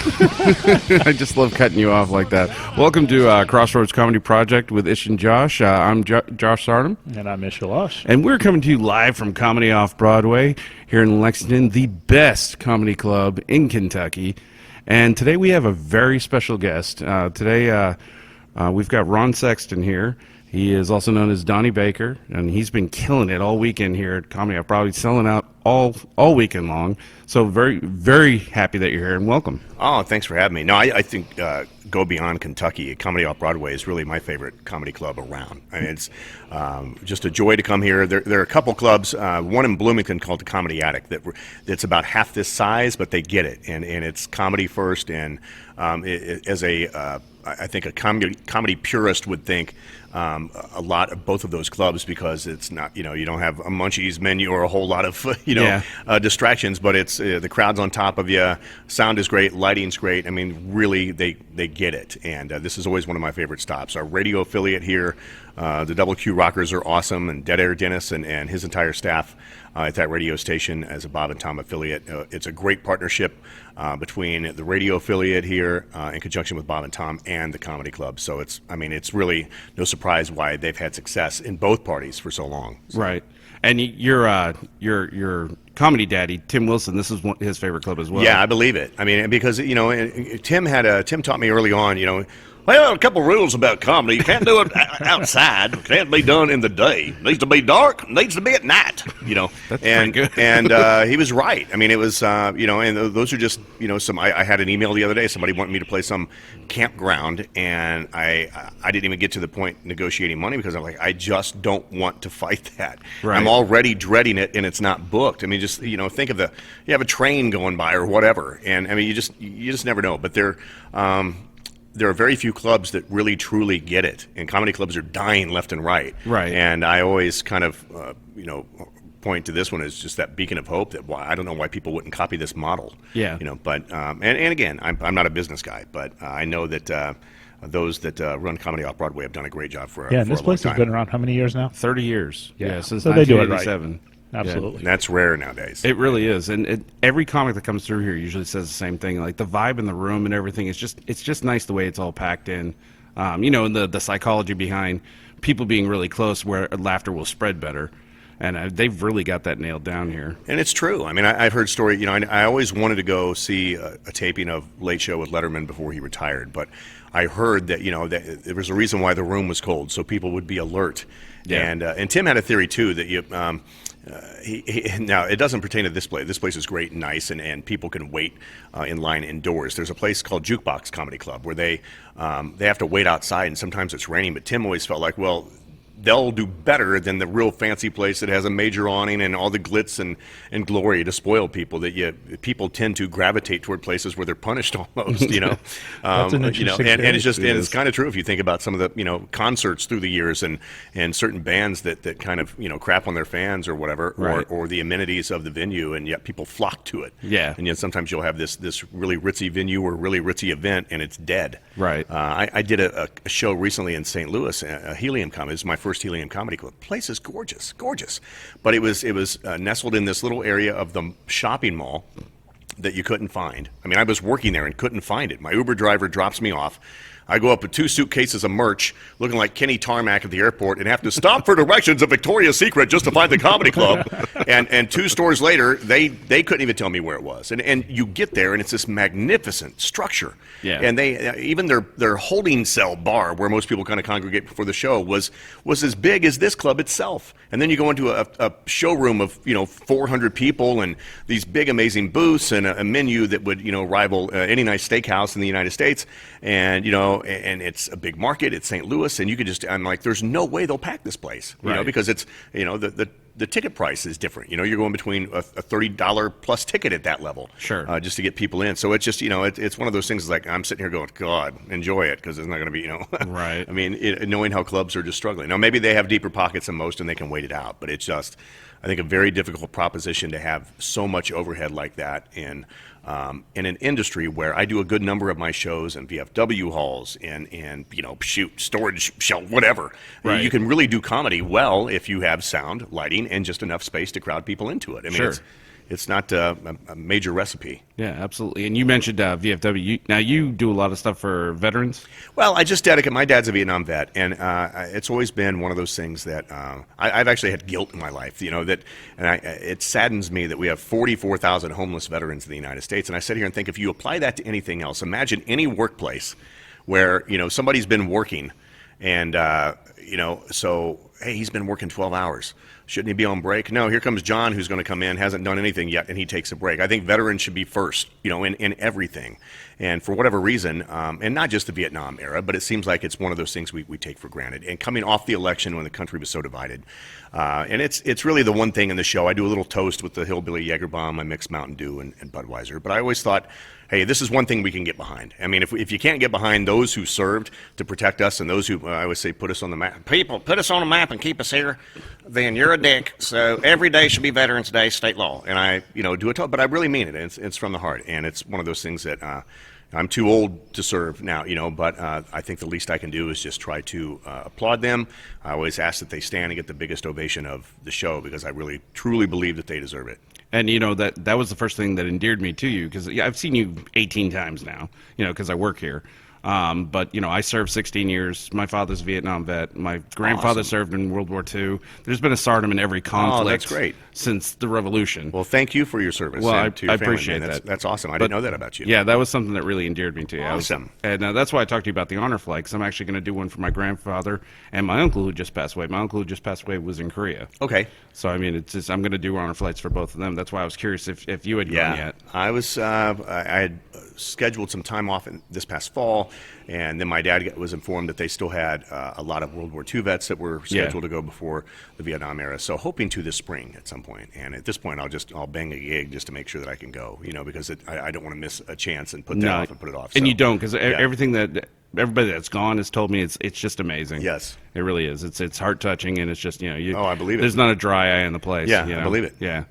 I just love cutting you off like that. Welcome to Crossroads Comedy Project with Ish and Josh. I'm Josh Sardam. And I'm Ish Alash. And we're coming to you live from Comedy Off Broadway here in Lexington, the best comedy club in Kentucky. And today we have a very special guest. Today we've got Ron Sexton here. He is also known as Donnie Baker, and he's been killing it all weekend here at Comedy Off Broadway, selling out all weekend long. So very, very happy that you're here, and welcome. Oh, thanks for having me. No, I think Go Beyond Kentucky, Comedy Off Broadway is really my favorite comedy club around. I mean, it's just a joy to come here. There are a couple clubs, one in Bloomington called the Comedy Attic, that's about half this size, but they get it, and it's comedy first, and I think a comedy purist would think a lot of both of those clubs, because it's not, you don't have a Munchies menu or a whole lot of distractions, but it's the crowd's on top of you, sound is great, lighting's great. I mean, really they get it, and this is always one of my favorite stops. Our radio affiliate here, the Double Q Rockers, are awesome, and Dead Air Dennis and his entire staff at that radio station as a Bob and Tom affiliate. It's a great partnership between the radio affiliate here in conjunction with Bob and Tom and the comedy club. So it's really no surprise why they've had success in both parties for so long. So. Right. And your comedy daddy, Tim Wilson, this is his favorite club as well. Yeah, I believe it. I mean, because Tim taught me early on, well, a couple rules about comedy. You can't do it outside. It can't be done in the day. It needs to be dark. It needs to be at night. That's and pretty good. And he was right. I mean, it was and those are just some. I had an email the other day. Somebody wanted me to play some campground, and I didn't even get to the point negotiating money, because I'm like, I just don't want to fight that. Right. I'm already dreading it, and it's not booked. I mean, just think of you have a train going by or whatever, and I mean, you just never know. But there are very few clubs that really truly get it, and comedy clubs are dying left and right. Right. And I always kind of point to this one as just that beacon of hope, that I don't know why people wouldn't copy this model. Yeah. But and again, I'm not a business guy, but I know that those that run Comedy Off Broadway have done a great job for and for this a place long has time. been around how many years now? 30 years. Yeah. Since So they do it right. 1987. Absolutely. And that's rare nowadays. It really is, and every comic that comes through here usually says the same thing. Like the vibe in the room and everything, it's just nice the way it's all packed in. And the psychology behind people being really close, where laughter will spread better, and they've really got that nailed down here. And it's true. I mean, I've heard story. I always wanted to go see a taping of Late Show with Letterman before he retired, but I heard that that there was a reason why the room was cold, so people would be alert. Yeah. And Tim had a theory too that now it doesn't pertain to this place. This place is great and nice, and people can wait in line indoors. There's a place called Jukebox Comedy Club where they have to wait outside, and sometimes it's raining. But Tim always felt like, well, they'll do better than the real fancy place that has a major awning and all the glitz and glory to spoil people. That people tend to gravitate toward places where they're punished almost. That's an interesting and it's theory. just and it's kind of true if you think about some of the concerts through the years and certain bands that kind of crap on their fans or whatever, Right. or the amenities of the venue, and yet people flock to it. Yeah. And yet sometimes you'll have this really ritzy venue or really ritzy event, and it's dead. Right. I did a show recently in St. Louis, a Helium Comedy. It's my first Helium Comedy Club. The place is gorgeous, but it was nestled in this little area of the shopping mall that you couldn't find. I mean, I was working there and couldn't find it. My Uber driver drops me off. I go up with 2 suitcases of merch, looking like Kenny Tarmac at the airport, and have to stop for directions of Victoria's Secret just to find the comedy club. And 2 stores later, they couldn't even tell me where it was. And you get there, and it's this magnificent structure. Yeah. And they even their holding cell bar, where most people kind of congregate before the show, was as big as this club itself. And then you go into a showroom of 400 people and these big amazing booths and a menu that would rival any nice steakhouse in the United States. And and it's a big market. It's St. Louis, and you could I'm like, there's no way they'll pack this place, Right. because it's the ticket price is different. You're going between a $30 plus ticket at that level, Sure. just to get people in. So it's just it's one of those things. Like I'm sitting here going, God, enjoy it, because it's not going to be Right. I mean, knowing how clubs are just struggling. Now maybe they have deeper pockets than most, and they can wait it out. But it's just, I think, a very difficult proposition to have so much overhead like that in an industry where I do a good number of my shows in VFW halls and storage shelf, whatever. Right. You can really do comedy well if you have sound, lighting, and just enough space to crowd people into it. I mean, Sure. it's not a major recipe. Yeah, absolutely. And you mentioned VFW. Now you do a lot of stuff for veterans. Well, I just dedicate. My dad's a Vietnam vet, and it's always been one of those things that I've actually had guilt in my life. It saddens me that we have 44,000 homeless veterans in the United States. And I sit here and think, if you apply that to anything else, imagine any workplace where somebody's been working, and so hey, he's been working 12 hours. Shouldn't he be on break? No, here comes John, who's going to come in, hasn't done anything yet, and he takes a break. I think veterans should be first, in everything. And for whatever reason, and not just the Vietnam era, but it seems like it's one of those things we take for granted. And coming off the election when the country was so divided, and it's really the one thing in the show. I do a little toast with the Hillbilly Jägerbomb, I mix Mountain Dew and Budweiser. But I always thought, hey, this is one thing we can get behind. I mean, if you can't get behind those who served to protect us and those who, I always say, put us on the map. People, put us on the map and keep us here, then you're a dick. So every day should be Veterans Day, state law. And I, do it, but I really mean it. It's from the heart. And it's one of those things that I'm too old to serve now, but I think the least I can do is just try to applaud them. I always ask that they stand and get the biggest ovation of the show because I really, truly believe that they deserve it. And that was the first thing that endeared me to you, because I've seen you 18 times now, because I work here. But I served 16 years. My father's a Vietnam vet. My grandfather served in World War II. There's been a Sardam in every conflict. Oh, that's great. Since the Revolution. Well, thank you for your service. Well, and to your I family, appreciate man. that. That's awesome. I didn't know that about you. Yeah, that was something that really endeared me to you. Awesome. And that's why I talked to you about the honor flight, because I'm actually going to do one for my grandfather and my uncle who just passed away. My uncle who just passed away was in Korea. Okay. So I mean, I'm going to do honor flights for both of them. That's why I was curious if you had gone yet. I was. I had scheduled some time off this past fall, and then my dad was informed that they still had a lot of World War II vets that were scheduled to go before the Vietnam era. So hoping to this spring at some point. And at this point, I'll bang a gig just to make sure that I can go. Because I don't want to miss a chance and put that off and put it off. And you don't, because everything that everybody that's gone has told me it's just amazing. Yes, it really is. It's heart touching, and it's just I believe it. There's not a dry eye in the place. Yeah, I believe it. Yeah.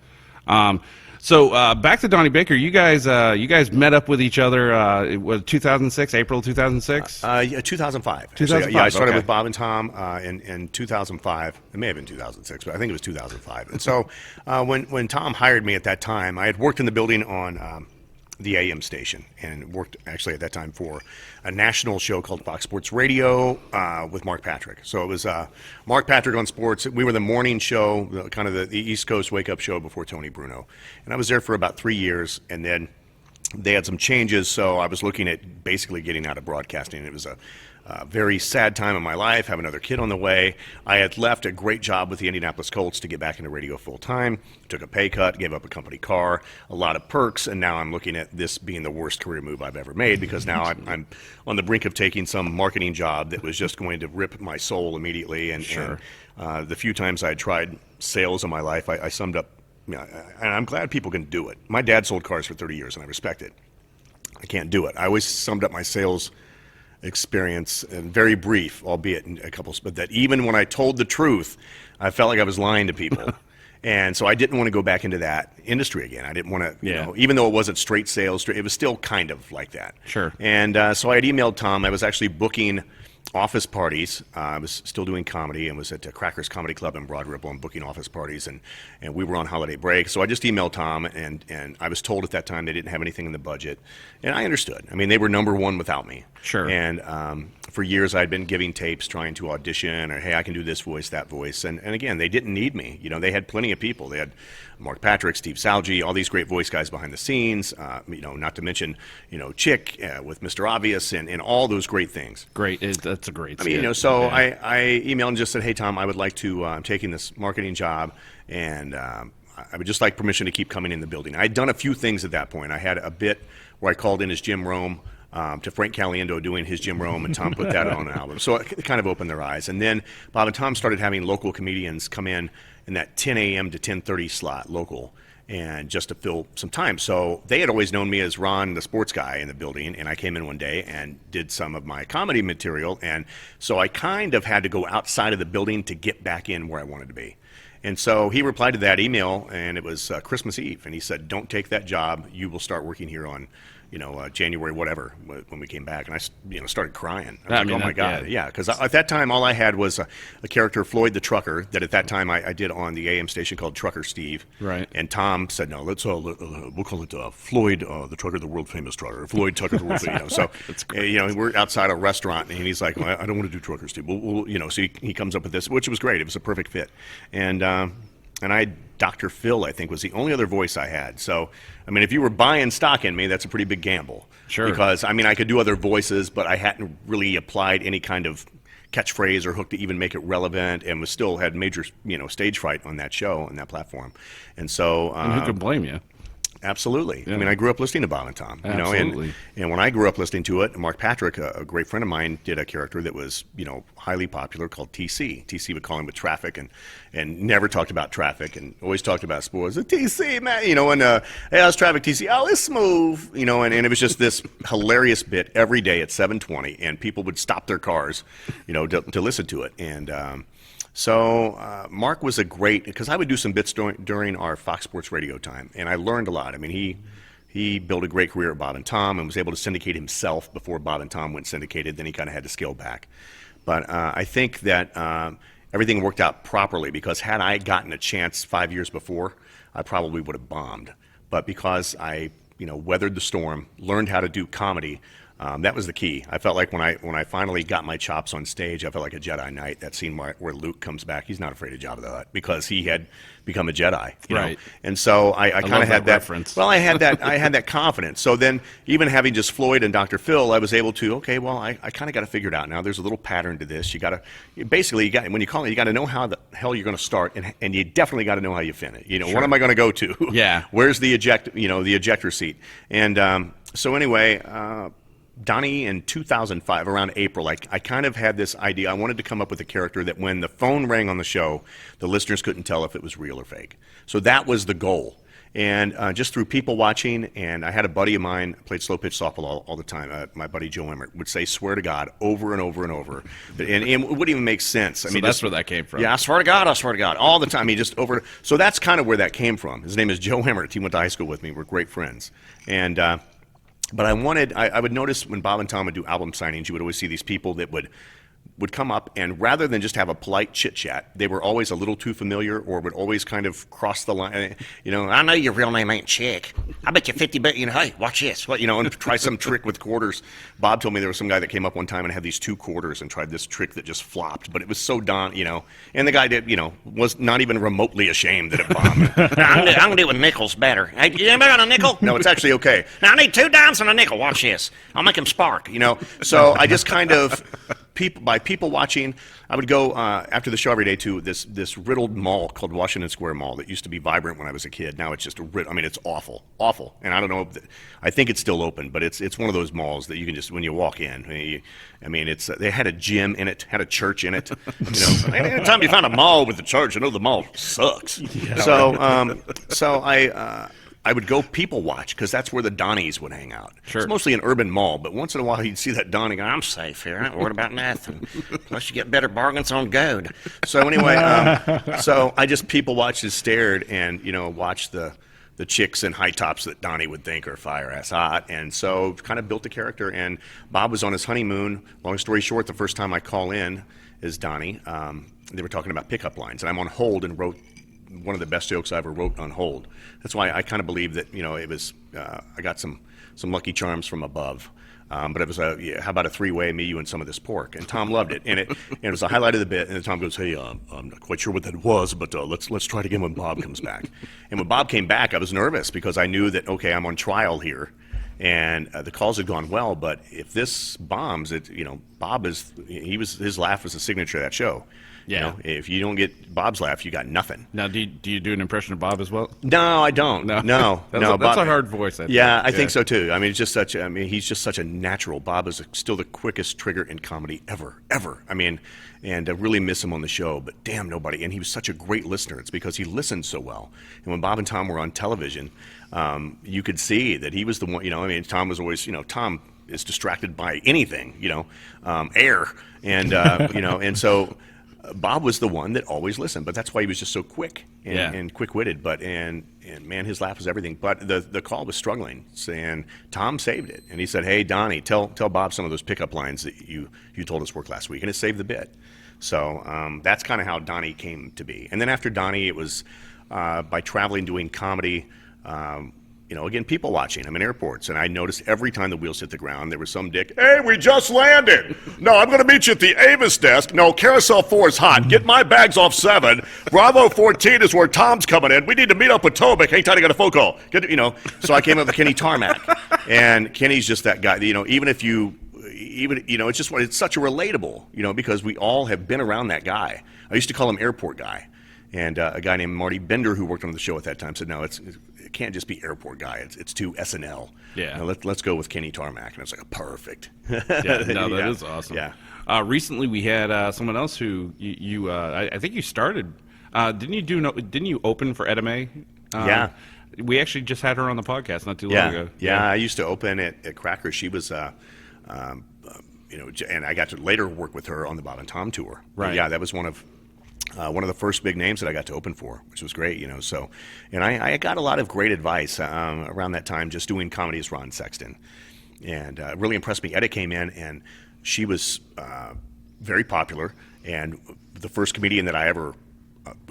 So back to Donnie Baker. You guys met up with each other. Was 2006, April 2006? 2005. 2005. Yeah, I started with Bob and Tom in 2005. It may have been 2006, but I think it was 2005. And so when Tom hired me at that time, I had worked in the building on the AM station and worked actually at that time for a national show called Fox Sports Radio with Mark Patrick. So it was Mark Patrick on sports. We were the morning show, kind of the East Coast wake-up show before Tony Bruno. And I was there for about 3 years, and then they had some changes, so I was looking at basically getting out of broadcasting. It was a very sad time in my life, have another kid on the way. I had left a great job with the Indianapolis Colts to get back into radio full-time, took a pay cut, gave up a company car, a lot of perks, and now I'm looking at this being the worst career move I've ever made because now I'm on the brink of taking some marketing job that was just going to rip my soul immediately. And the few times I tried sales in my life, I summed up, and I'm glad people can do it. My dad sold cars for 30 years, and I respect it. I can't do it. I always summed up my sales experience, and very brief, albeit in a couple, but that even when I told the truth, I felt like I was lying to people. And so I didn't want to go back into that industry again. I didn't want to, even though it wasn't straight sales, it was still kind of like that. Sure. And so I had emailed Tom. I was actually booking office parties. I was still doing comedy and was at Crackers Comedy Club in Broad Ripple and booking office parties, and we were on holiday break. So I just emailed Tom, and I was told at that time they didn't have anything in the budget, and I understood. I mean, they were number one without me. Sure. And for years I'd been giving tapes trying to audition, or hey, I can do this voice, that voice, and again, they didn't need me. They had plenty of people. They had Mark Patrick, Steve Salgi, all these great voice guys behind the scenes, not to mention, Chick with Mr. Obvious and all those great things. Great. That's a great skit. I mean, so I emailed and just said, hey, Tom, I would like to, I'm taking this marketing job, and I would just like permission to keep coming in the building. I'd done a few things at that point. I had a bit where I called in as Jim Rome to Frank Caliendo doing his Jim Rome, and Tom put that on an album. So it kind of opened their eyes. And then Bob and Tom started having local comedians come in that 10 a.m. to 10:30 slot local, and just to fill some time. So they had always known me as Ron, the sports guy in the building, and I came in one day and did some of my comedy material, and so I kind of had to go outside of the building to get back in where I wanted to be. And so he replied to that email, and it was Christmas Eve, and he said, don't take that job. You will start working here on January whatever when we came back, and I started crying. I was I like, mean, oh my God, yeah, because at that time all I had was a character, Floyd the Trucker, that at that time I did on the AM station called Trucker Steve. Right. And Tom said, no, let's we'll call it Floyd the Trucker, the world famous trucker, Floyd Tucker, the world famous. So we're outside a restaurant, and he's like, well, I don't want to do Trucker Steve. So he comes up with this, which was great. It was a perfect fit, and Dr. Phil, I think, was the only other voice I had. So, I mean, if you were buying stock in me, that's a pretty big gamble. Sure. Because, I mean, I could do other voices, but I hadn't really applied any kind of catchphrase or hook to even make it relevant, and was still had major, stage fright on that show, on that platform. And so... and who can blame you? Absolutely. Yeah. I mean, I grew up listening to Bob and Tom. Absolutely. And when I grew up listening to it, Mark Patrick, a great friend of mine, did a character that was, highly popular called TC. TC would call him with traffic and never talked about traffic and always talked about sports. TC, man, hey, how's traffic, TC? Oh, it's smooth, and it was just this hilarious bit every day at 7:20, and people would stop their cars, to listen to it. And So Mark was a great, because I would do some bits during our Fox Sports radio time, and I learned a lot. I mean, he built a great career at Bob and Tom and was able to syndicate himself before Bob and Tom went syndicated. Then he kind of had to scale back. But I think that everything worked out properly, because had I gotten a chance 5 years before, I probably would have bombed. But because I weathered the storm, learned how to do comedy, that was the key. I felt like when I finally got my chops on stage, I felt like a Jedi Knight. That scene where Luke comes back, he's not afraid of Jabba the Hutt because he had become a Jedi, you know? And so I kind of had that reference. Well, I had that confidence. So then, even having just Floyd and Dr. Phil, I was able to I kind of got to figure it out now. There's a little pattern to this. When you call it, you got to know how the hell you're going to start, and you definitely got to know how you finish. Sure. What am I going to go to? Yeah. Where's the ejector seat? And so anyway. Donnie, in 2005, around April, I kind of had this idea. I wanted to come up with a character that when the phone rang on the show, the listeners couldn't tell if it was real or fake. So that was the goal. And just through people watching, and I had a buddy of mine, played slow pitch softball all the time, my buddy Joe Emmert, would say, swear to God, over and over and over. And it wouldn't even make sense. I mean, that's where that came from. Yeah, I swear to God, all the time. He just over. So that's kind of where that came from. His name is Joe Emmert. He went to high school with me. We're great friends. And but I would notice when Bob and Tom would do album signings, you would always see these people that would come up, and rather than just have a polite chit-chat, they were always a little too familiar, or would always kind of cross the line. I know your real name ain't Chick. I bet you 50 but hey, watch this. And try some trick with quarters. Bob told me there was some guy that came up one time and had these 2 quarters and tried this trick that just flopped, but it was so and the guy did, was not even remotely ashamed that it bombed. I'm going to do it with nickels better. Hey, you anybody got a nickel? No, it's actually okay. Now I need 2 dimes and a nickel. Watch this. I'll make him spark, So I just kind of... By people watching, I would go after the show every day to this riddled mall called Washington Square Mall that used to be vibrant when I was a kid. Now it's just it's awful. And I don't know. I think it's still open, but it's one of those malls that you can just, when you walk in, they had a gym in it, had a church in it. Anytime you find a mall with a church, the mall sucks. Yeah. So I would go people watch, because that's where the Donnies would hang out. Sure. It's mostly an urban mall, but once in a while you'd see that Donnie go, I'm safe here. I ain't worried about nothing. Plus you get better bargains on gold. So anyway, so I just people watched and stared and, watched the chicks in high tops that Donnie would think are fire ass hot. And so kind of built a character. And Bob was on his honeymoon. Long story short, the first time I call in is Donnie. They were talking about pickup lines. And I'm on hold and wrote one of the best jokes I ever wrote on hold. That's why I kind of believe that, it was, I got some lucky charms from above. But it was how about a 3-way, me, you, and some of this pork? And Tom loved it. And it was the highlight of the bit. And then Tom goes, hey, I'm not quite sure what that was, but let's try it again when Bob comes back. And when Bob came back, I was nervous because I knew that, okay, I'm on trial here. And the calls had gone well, but if this bombs, Bob his laugh was the signature of that show. Yeah. If you don't get Bob's laugh, you got nothing. Now, do you do an impression of Bob as well? No, I don't. No. That's a hard voice. I think so too. It's just he's just such a natural. Bob is still the quickest trigger in comedy ever. And I really miss him on the show, but damn nobody. And he was such a great listener. It's because he listened so well. And when Bob and Tom were on television, you could see that he was the one, Tom was always, Tom is distracted by anything, air. And, and so Bob was the one that always listened, but that's why he was just so quick and quick-witted. But and man, his laugh was everything. But the call was struggling, and Tom saved it. And he said, "Hey, Donnie, tell Bob some of those pickup lines that you told us worked last week," and it saved the bit. So that's kind of how Donnie came to be. And then after Donnie, it was by traveling, doing comedy. Again, people watching. I'm in airports, and I noticed every time the wheels hit the ground, there was some dick, "Hey, we just landed. No, I'm going to meet you at the Avis desk. No, Carousel 4 is hot. Get my bags off 7. Bravo 14 is where Tom's coming in. We need to meet up with Tobic. Hang tight, I got a phone call." So I came up with Kenny Tarmac. And Kenny's just that guy, it's such a relatable, because we all have been around that guy. I used to call him Airport Guy. And a guy named Marty Bender, who worked on the show at that time, said, "No, it can't just be Airport Guy. It's too SNL. Yeah. Let's go with Kenny Tarmac." And I was like, perfect. That is awesome. Yeah. Recently, we had someone else who I think you started. Didn't you open for Edda May? Yeah. We actually just had her on the podcast not too long ago. Yeah. I used to open at Crackers. She was, and I got to later work with her on the Bob and Tom tour. Right. Yeah, that was one of the first big names that I got to open for, which was great, So, and I got a lot of great advice around that time, just doing comedy as Ron Sexton, and it really impressed me. Edda came in, and she was very popular, and the first comedian that I ever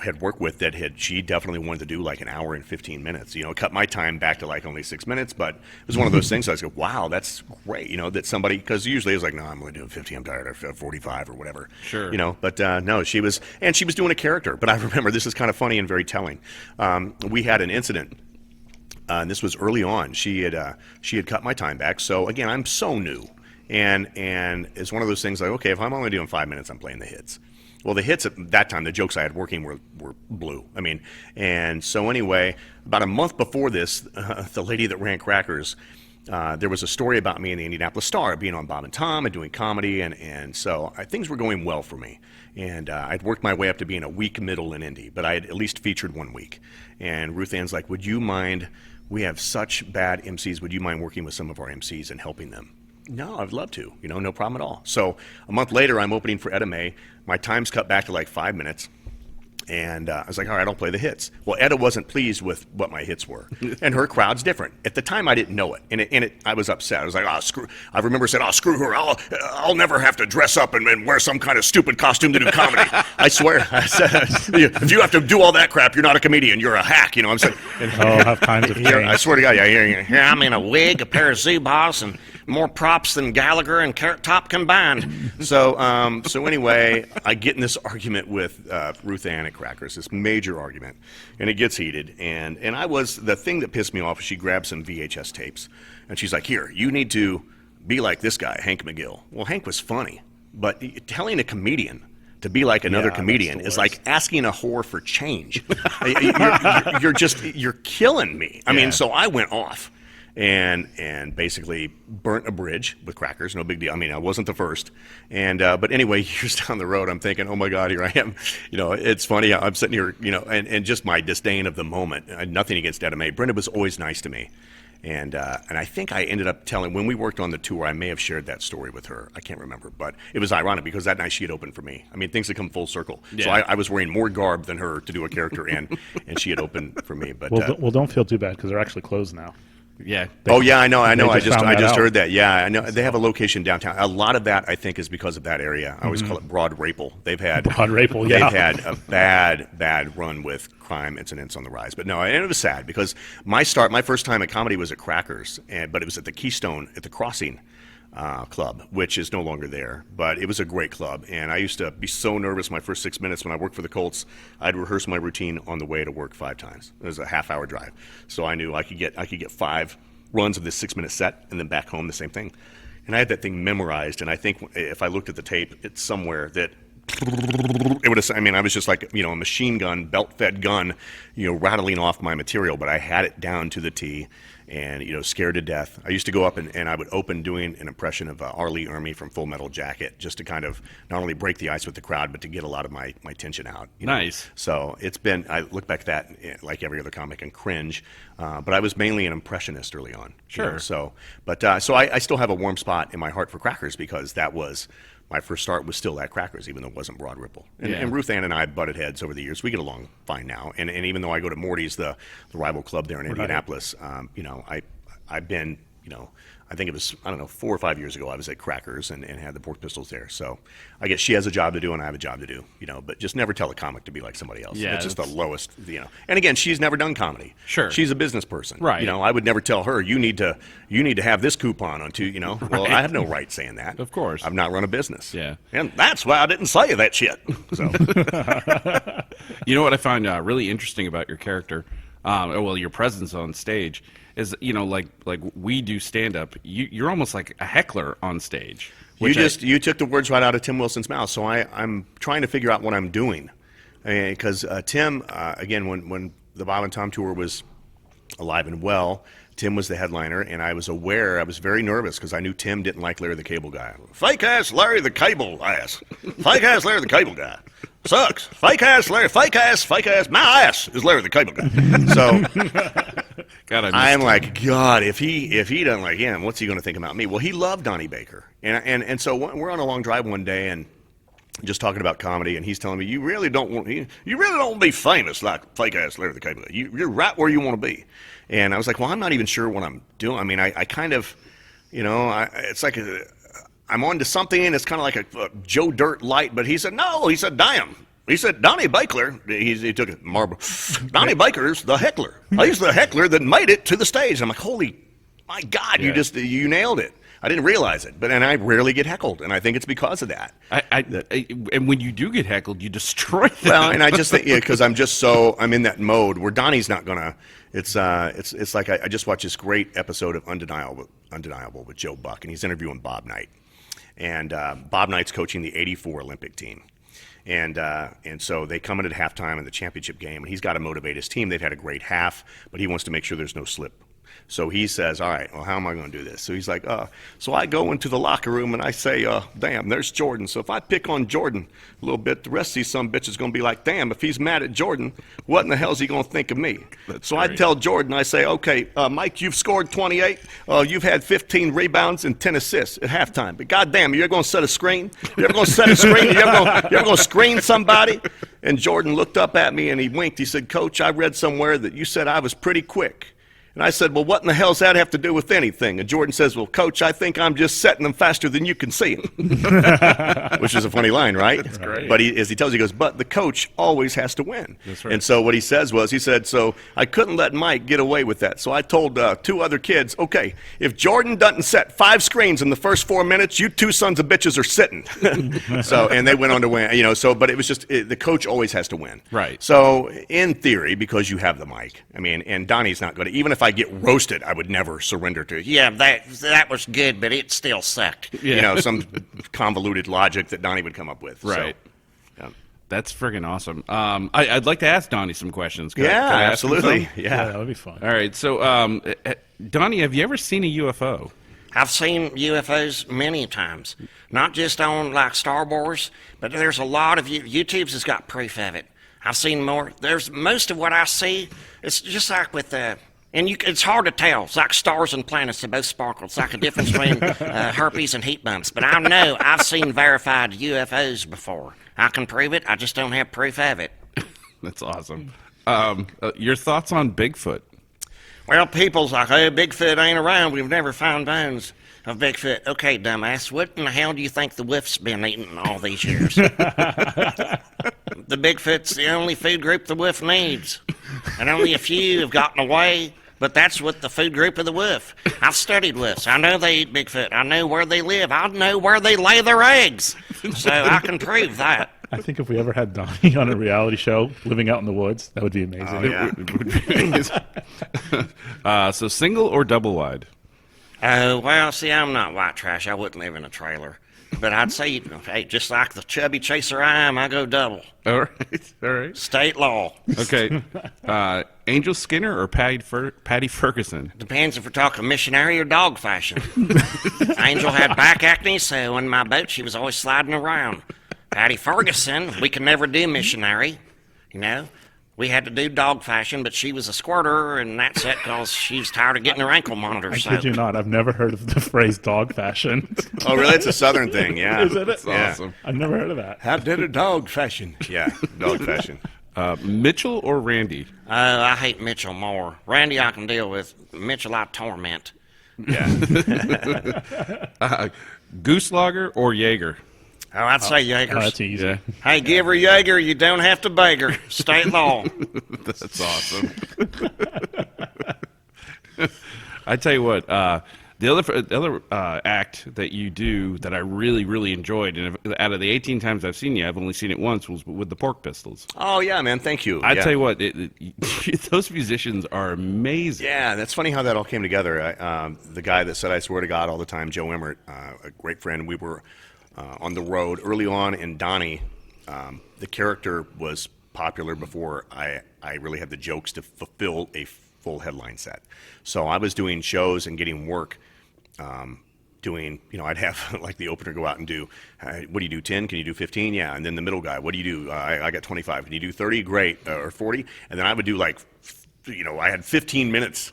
had worked with she definitely wanted to do like an hour and 15 minutes. Cut my time back to like only 6 minutes, but it was one of those things. I was like, wow, that's great. That somebody, because usually it's like, no, I'm going to do 50. I'm tired, or 45 or whatever. Sure. But no, she was doing a character. But I remember, this is kind of funny and very telling. We had an incident. And this was early on. She had cut my time back. So again, I'm so new, and it's one of those things like, okay, if I'm only doing 5 minutes, I'm playing the hits. Well, the hits at that time, the jokes I had working were blue. And so anyway, about a month before this, the lady that ran Crackers, there was a story about me in the Indianapolis Star, being on Bob and Tom and doing comedy, and so things were going well for me. And I'd worked my way up to being a week middle in Indy, but I had at least featured 1 week. And Ruth Ann's like, "Would you mind, we have such bad MCs, would you mind working with some of our MCs and helping them?" No, I'd love to, no problem at all. So a month later, I'm opening for Edda May. My time's cut back to like 5 minutes. And I was like, all right, I'll play the hits. Well, Edda wasn't pleased with what my hits were. And her crowd's different. At the time, I didn't know it. And I was upset. I was like, screw. I remember saying, screw her. I'll never have to dress up and wear some kind of stupid costume to do comedy. I swear. I said, if you have to do all that crap, you're not a comedian. You're a hack. I'm saying. All have kinds of things. I swear to God, here I'm in a wig, a pair of Z-Boss, and more props than Gallagher and Carrot Top combined. So anyway, I get in this argument with Ruth Ann at Crackers, this major argument, and it gets heated. And the thing that pissed me off is she grabbed some VHS tapes, and she's like, "Here, you need to be like this guy, Hank McGill." Well, Hank was funny, but telling a comedian to be like another comedian is like asking a whore for change. You're killing me. I mean, so I went off. And basically burnt a bridge with Crackers. No big deal. I wasn't the first. And but anyway, years down the road, I'm thinking, oh my God, here I am. It's funny. I'm sitting here, and just my disdain of the moment. Nothing against Edda May. Brenda was always nice to me. And I think I ended up telling, when we worked on the tour, I may have shared that story with her. I can't remember, but it was ironic because that night she had opened for me. Things had come full circle. Yeah. So I was wearing more garb than her to do a character, and she had opened for me. But well, don't feel too bad because they're actually closed now. Yeah. I know. I just heard that. Yeah, I know. They have a location downtown. A lot of that, I think, is because of that area. I always call it Broad Rapel. They've had They've had a bad run with crime incidents on the rise. But no, and it was sad because my first time at comedy was at Crackers, but it was at the Keystone at the Crossing club, which is no longer there. But it was a great club, and I used to be so nervous my first 6 minutes when I worked for the Colts. I'd rehearse my routine on the way to work 5 times. It was a half-hour drive, so I knew I could get 5 runs of this 6-minute set, and then back home the same thing. And I had that thing memorized, and I think if I looked at the tape, it's somewhere that it would have. I was just like a machine gun, belt-fed gun, rattling off my material, but I had it down to the T. And scared to death. I used to go up and I would open doing an impression of R. Lee Ermey from Full Metal Jacket, just to kind of not only break the ice with the crowd, but to get a lot of my tension out. Nice. So it's been. I look back at that like every other comic and cringe, but I was mainly an impressionist early on. Sure. So I still have a warm spot in my heart for Crackers because that was my first start was still at Crackers, even though it wasn't Broad Ripple. And Ruth Ann and I butted heads over the years. We get along fine now. And even though I go to Morty's, the rival club there in Indianapolis, I've been, I think it was, 4 or 5 years ago, I was at Crackers and had the Pork Pistols there. So I guess she has a job to do and I have a job to do, but just never tell a comic to be like somebody else. Yeah, it's just the lowest, And again, she's never done comedy. Sure. She's a business person. Right. I would never tell her, you need to have this coupon on to, Well, I have no right saying that. Of course. I've not run a business. Yeah. And that's why I didn't say that shit. So. You know what I find really interesting about your character, your presence on stage, is like we do stand up. You're almost like a heckler on stage. You took the words right out of Tim Wilson's mouth. So I'm trying to figure out what I'm doing, because Tim, again, when the Bob and Tom tour was alive and well, Tim was the headliner, and I was very nervous because I knew Tim didn't like Larry the Cable Guy. Fake ass Larry the Cable ass. Fake ass Larry the Cable Guy. Sucks. Fake ass Larry. Fake ass. My ass is Larry the Cable Guy. So God, I'm like, God, if he doesn't like him, what's he going to think about me? Well, he loved Donnie Baker, and so we're on a long drive one day and just talking about comedy, and he's telling me, you really don't want to be famous like fake ass Larry the Cable Guy. You're right where you want to be. And I was like, well, I'm not even sure what I'm doing. I mean, I kind of, it's like I'm on to something, and it's kind of like a Joe Dirt light. But he said, no. He said, damn. He said, Donnie Baker, he took it, marble. Donnie Baker's the heckler. He's the heckler that made it to the stage. I'm like, holy, my God, Yeah. you nailed it. I didn't realize it, and I rarely get heckled, and I think it's because of that. And when you do get heckled, you destroy them. Well, and I just think, because I'm in that mode where Donnie's not gonna. It's like I just watched this great episode of Undeniable with Joe Buck, and he's interviewing Bob Knight, and Bob Knight's coaching the '84 Olympic team. And so they come in at halftime in the championship game, and he's got to motivate his team. They've had a great half, but he wants to make sure there's no slip. So he says, all right, well, how am I going to do this? So he's like, so I go into the locker room and I say, damn, there's Jordan. So if I pick on Jordan a little bit, the rest of these some bitches going to be like, damn, if he's mad at Jordan, what in the hell is he going to think of me? That's so great. I tell Jordan, I say, okay, Mike, you've scored 28. You've had 15 rebounds and 10 assists at halftime. But goddamn, you're going to set a screen? You ever going to set a screen? You ever going to screen somebody? And Jordan looked up at me and he winked. He said, Coach, I read somewhere that you said I was pretty quick. And I said, well, what in the hell does that have to do with anything? And Jordan says, well, Coach, I think I'm just setting them faster than you can see them. Which is a funny line, right? That's great. But as he tells you, he goes, but the coach always has to win. That's right. And so what he says was, he said, so I couldn't let Mike get away with that. So I told 2 other kids, okay, if Jordan doesn't set 5 screens in the first 4 minutes, you 2 sons of bitches are sitting. So, and they went on to win, but it was just, the coach always has to win. Right. So in theory, because you have the mic, I mean, and Donnie's not going to, even if I get roasted, I would never surrender to, yeah, that was good, but it still sucked. Yeah. Some convoluted logic that Donnie would come up with. Right. So, yeah. That's friggin' awesome. I'd like to ask Donnie some questions. Could I ask him absolutely. some? Yeah, that would be fun. All right. So, Donnie, have you ever seen a UFO? I've seen UFOs many times, not just on like Star Wars, but there's a lot of YouTube's has got proof of it. I've seen more. There's most of what I see. It's just like with it's hard to tell. It's like stars and planets. They both sparkle. It's like a difference between herpes and heat bumps. But I know I've seen verified UFOs before. I can prove it. I just don't have proof of it. That's awesome. Your thoughts on Bigfoot? Well, people's like, oh, Bigfoot ain't around. We've never found bones of Bigfoot. Okay, dumbass, what in the hell do you think the wolf's been eating all these years? The Bigfoot's the only food group the wolf needs. And only a few have gotten away, but that's what the food group of the wolf. I've studied wolves. I know they eat Bigfoot. I know where they live. I know where they lay their eggs. So I can prove that. I think if we ever had Donnie on a reality show, living out in the woods, that would be amazing. Oh, yeah. So single or double wide? Well, see, I'm not white trash. I wouldn't live in a trailer. But I'd say, hey, just like the chubby chaser I am, I go double. All right. All right. State law. Okay. Angel Skinner or Patty Ferguson? Depends if we're talking missionary or dog fashion. Angel had back acne, so in my boat she was always sliding around. Patty Ferguson, we could never do missionary, We had to do dog fashion, but she was a squirter, and that's it because she was tired of getting her ankle monitor I soaked. kid you not. I've never heard of the phrase dog fashion. Oh, really? It's a Southern thing, yeah. Is it? That's Yeah. awesome. I've never heard of that. How did a dog fashion? Yeah, dog fashion. Mitchell or Randy? I hate Mitchell more. Randy I can deal with. Mitchell I torment. Yeah. Goose Lager or Jaeger? Oh, I'd say Jaegers. Oh, that's easy. Yeah. Hey, give her Jaeger. You don't have to beg her. State law. That's awesome. I tell you what, the other act that you do that I really, really enjoyed, and out of the 18 times I've seen you, I've only seen it once, was with the Pork Pistols. Oh, yeah, man. Thank you. I Yeah. tell you what, those musicians are amazing. Yeah, that's funny how that all came together. The guy that said I swear to God all the time, Joe Emmert, a great friend, we were on the road early on, and Donnie, the character was popular before I really had the jokes to fulfill a full headline set. So I was doing shows and getting work, I'd have like the opener go out and do, what do you do, 10? Can you do 15? Yeah. And then the middle guy, what do you do? I got 25. Can you do 30? Great. Or 40? And then I would do like, I had 15 minutes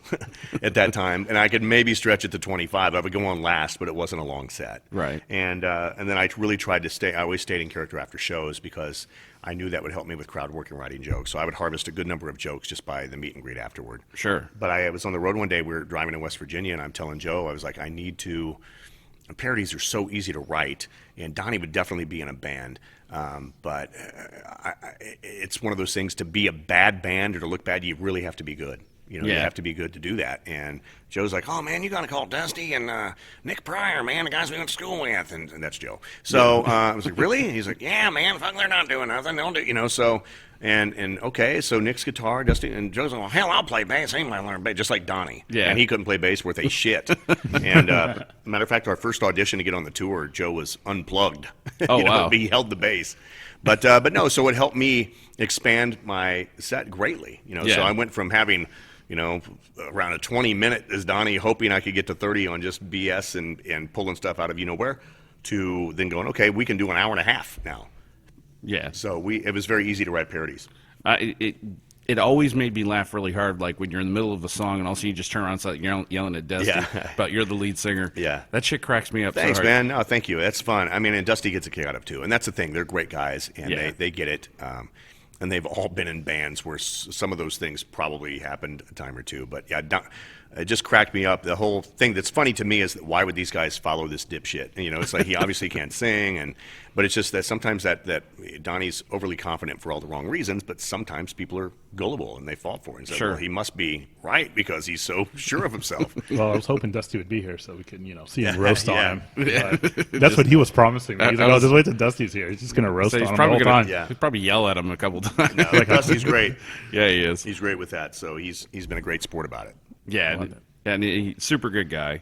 at that time, and I could maybe stretch it to 25. I would go on last, but it wasn't a long set. Right. And then I really tried to stay. I always stayed in character after shows because I knew that would help me with crowd work and writing jokes. So I would harvest a good number of jokes just by the meet and greet afterward. Sure. But I was on the road one day. We were driving in West Virginia, and I'm telling Joe, I was like, parodies are so easy to write, and Donnie would definitely be in a band. But it's one of those things, to be a bad band or to look bad, you really have to be good. You have to be good to do that. And Joe's like, oh, man, you got to call Dusty and Nick Pryor, man, the guys we went to school with. And that's Joe. So I was like, really? And he's like, yeah, man, fuck, they're not doing nothing. They'll do, so... And okay, so Nick's guitar, Dusty, and Joe's like, well, hell, I'll play bass. He might learn bass, just like Donnie. Yeah. And he couldn't play bass worth a shit. And matter of fact, our first audition to get on the tour, Joe was unplugged. Oh, wow. He held the bass. But no, so it helped me expand my set greatly. Yeah. So I went from having, around a 20-minute as Donnie, hoping I could get to 30 on just BS and pulling stuff out of where, to then going, okay, we can do an hour and a half now. Yeah. So it was very easy to write parodies. It always made me laugh really hard, like when you're in the middle of a song and all of a sudden you just turn around and start yelling at Dusty, Yeah. but you're the lead singer. Yeah. That shit cracks me up Thanks, so hard. man. No, thank you. That's fun. I mean, and Dusty gets a kick out of it, too. And that's the thing. They're great guys, and Yeah. they get it. And they've all been in bands where some of those things probably happened a time or two. But, yeah, it just cracked me up. The whole thing that's funny to me is that why would these guys follow this dipshit? It's like he obviously can't sing, but it's just that sometimes that Donnie's overly confident for all the wrong reasons, but sometimes people are gullible and they fall for it. And say, Sure. well, he must be right because he's so sure of himself. Well, I was hoping Dusty would be here so we could, see him roast Yeah. on him. But that's what he was promising me. He's like, just wait till Dusty's here. He's just going to roast So on he's him the probably whole gonna time. Yeah. he'd probably yell at him a couple times. No, Dusty's great. Yeah, he is. He's great with that. So he's been a great sport about it. Yeah, and he's super good guy.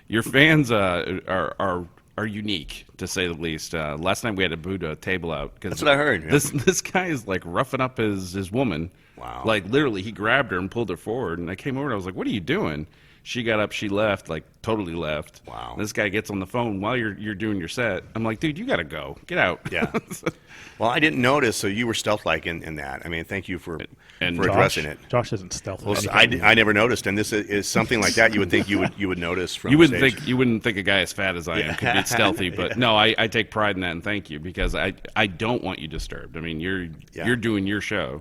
Your fans are unique, to say the least. Last night we had to boot a table out. That's what I heard. Yeah. This guy is like roughing up his woman. Wow. Like literally, he grabbed her and pulled her forward. And I came over and I was like, "What are you doing?" She got up, she left, like totally left. Wow. This guy gets on the phone while you're doing your set. I'm like, dude, you gotta go, get out. Yeah. Well, I didn't notice, so you were stealth-like in that. I mean, thank you for And addressing it. Josh isn't stealthy. Well, I never noticed, and this is something like that. You would think you would notice from You wouldn't stage. think a guy as fat as I am could be stealthy, but no, I take pride in that, and thank you, because I don't want you disturbed. I mean, you're doing your show,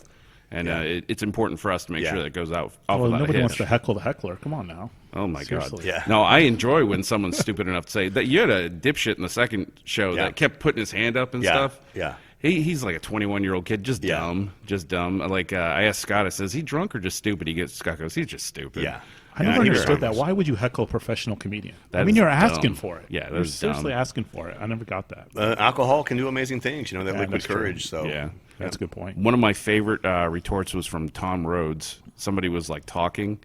and it's important for us to make sure that it goes out off Well, without a nobody hitch. wants to heckle the heckler. Come on now. Oh my Seriously. god! Yeah. No, I enjoy when someone's stupid enough to say that. You had a dipshit in the second show Yeah. that kept putting his hand up and Yeah. stuff. Yeah. He's like a 21-year-old kid, just dumb. Like I asked Scott, I says, "Is he drunk or just stupid?" Scott goes, "He's just stupid." Yeah. I never he was understood that. harmless. Why would you heckle a professional comedian? That I mean, is you're asking dumb. for it. Yeah, that you're is seriously dumb. asking for it. I never got that. Alcohol can do amazing things. That liquid that's true. courage. So Yeah. That's a good point. One of my favorite retorts was from Tom Rhodes. Somebody was like talking,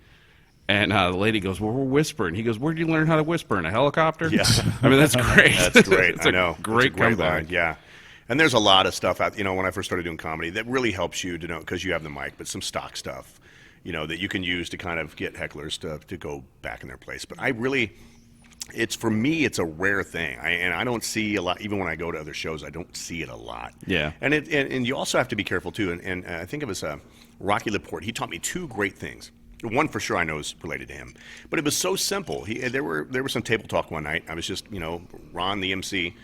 and the lady goes, "Well, we're whispering." He goes, "Where'd you learn how to whisper, in a helicopter?" Yeah. I mean, that's great. That's great. It's I a know. Great It's a great comeback. line. Yeah. And there's a lot of stuff out. When I first started doing comedy, that really helps you to know, because you have the mic, but some stock stuff, that you can use to kind of get hecklers to go back in their place. But I really, it's for me, it's a rare thing, and I don't see a lot. Even when I go to other shows, I don't see it a lot. Yeah. And you also have to be careful too. And I think it was Rocky Laporte. He taught me two great things. One for sure I know is related to him, but it was so simple. There were some table talk one night. I was just Ron the MC,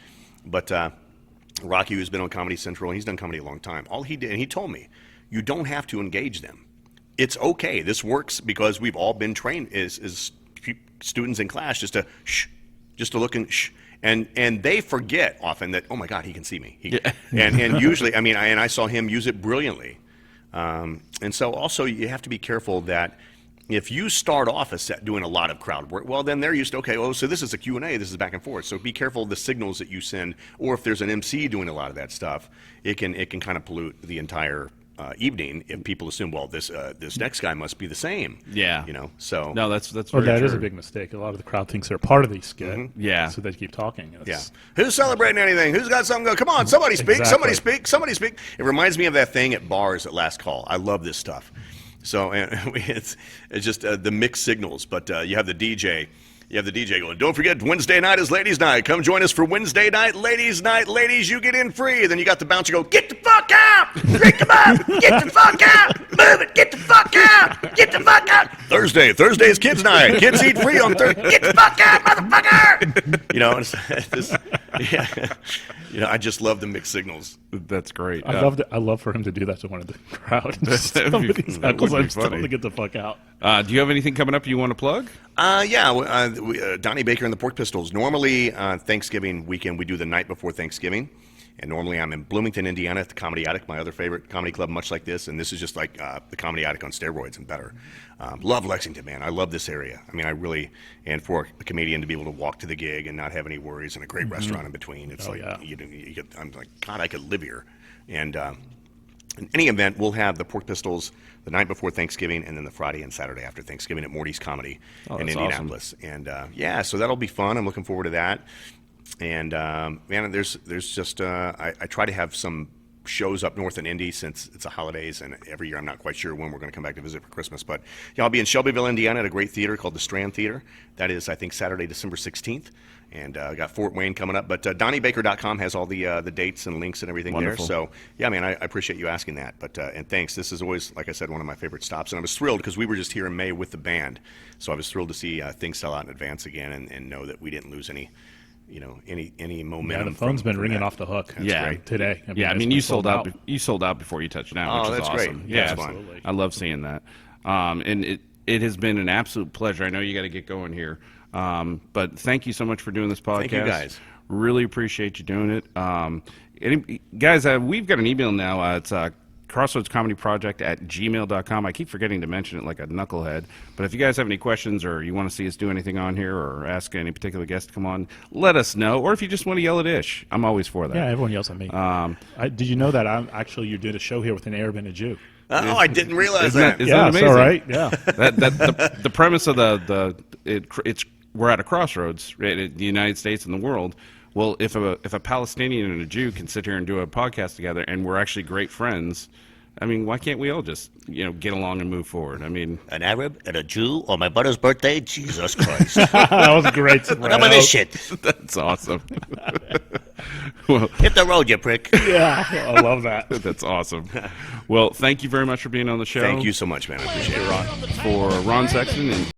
but Rocky, who's been on Comedy Central and he's done comedy a long time. All he did, and he told me, you don't have to engage them. It's okay. This works because we've all been trained as students in class just to shh, just to look and shh. And they forget often that, oh my God, he can see me. And usually, I saw him use it brilliantly. And so also you have to be careful that if you start off a set doing a lot of crowd work, well, then they're used to, okay, well, so this is a Q&A, this is back and forth. So be careful of the signals that you send, or if there's an MC doing a lot of that stuff, it can kind of pollute the entire evening if people assume, well, this next guy must be the same. Yeah. So. No, that's Well, very that true. is a big mistake. A lot of the crowd thinks they're part of the skit. Yeah. So they keep talking. Yeah. Who's celebrating anything? Who's got something? Come on, somebody speak. Exactly. Somebody speak. Somebody speak. It reminds me of that thing at bars at Last Call. I love this stuff. So and it's just the mixed signals. But you have the DJ. You have the DJ going, don't forget, Wednesday night is ladies' night. Come join us for Wednesday night, ladies' night. Ladies, you get in free. Then you got the bouncer go, get the fuck out. Drink them up. Get the fuck out. Move it. Get the fuck out. Get the fuck out. Thursday's kids' night. Kids eat free on Thursday. Get the fuck out, motherfucker. I just love the mixed signals. That's great. I love for him to do that to one of the crowd. That'd be- that would be I'm still funny. to get the fuck out. Do you have anything coming up you want to plug? Donnie Baker and the Pork Pistols. Normally, Thanksgiving weekend, we do the night before Thanksgiving. And normally I'm in Bloomington, Indiana at the Comedy Attic, my other favorite comedy club, much like this. And this is just like the Comedy Attic on steroids and better. Love Lexington, man. I love this area. I really, and for a comedian to be able to walk to the gig and not have any worries and a great restaurant in between, it's I'm like, God, I could live here. And in any event, we'll have the Pork Pistols the night before Thanksgiving and then the Friday and Saturday after Thanksgiving at Morty's Comedy in that's Indianapolis. And so that'll be fun. I'm looking forward to that. And man, there's just I try to have some shows up north in Indy since it's the holidays, and every year I'm not quite sure when we're going to come back to visit for Christmas. But I'll be in Shelbyville, Indiana, at a great theater called the Strand Theater. That is, I think, Saturday, December 16th. And I got Fort Wayne coming up. But DonnieBaker.com has all the dates and links and everything Wonderful. there. So, yeah, man, I appreciate you asking that. But and thanks. This is always, like I said, one of my favorite stops. And I was thrilled because we were just here in May with the band. So I was thrilled to see things sell out in advance again and know that we didn't lose any momentum. Yeah, the phone's been ringing that. off the hook. Yeah. Great. Today. You sold out. You sold out before you touched down, Oh, which is that's awesome. great. Yeah, That's fun. Absolutely. I love seeing that. And it has been an absolute pleasure. I know you got to get going here, but thank you so much for doing this podcast. Thank you, guys. Really appreciate you doing it. Guys, we've got an email now. It's crossroadscomedyproject@gmail.com. I keep forgetting to mention it like a knucklehead. But if you guys have any questions or you want to see us do anything on here or ask any particular guest to come on, let us know. Or if you just want to yell at Ish, I'm always for that. Yeah, everyone yells at me. Did you know that you did a show here with an Arab and a Jew? Oh, I didn't realize Isn't that. that Yeah, amazing? it's all right. Yeah. The premise of it's we're at a crossroads, right, in the United States and the world. Well, if a Palestinian and a Jew can sit here and do a podcast together, and we're actually great friends, why can't we all just get along and move forward? An Arab and a Jew on my brother's birthday? Jesus Christ. That was great. What about this shit? That's awesome. Well, Hit the road, you prick. Yeah, I love that. that's awesome. Well, thank you very much for being on the show. Thank you so much, man. I appreciate it, Ron. For Ron Sexton and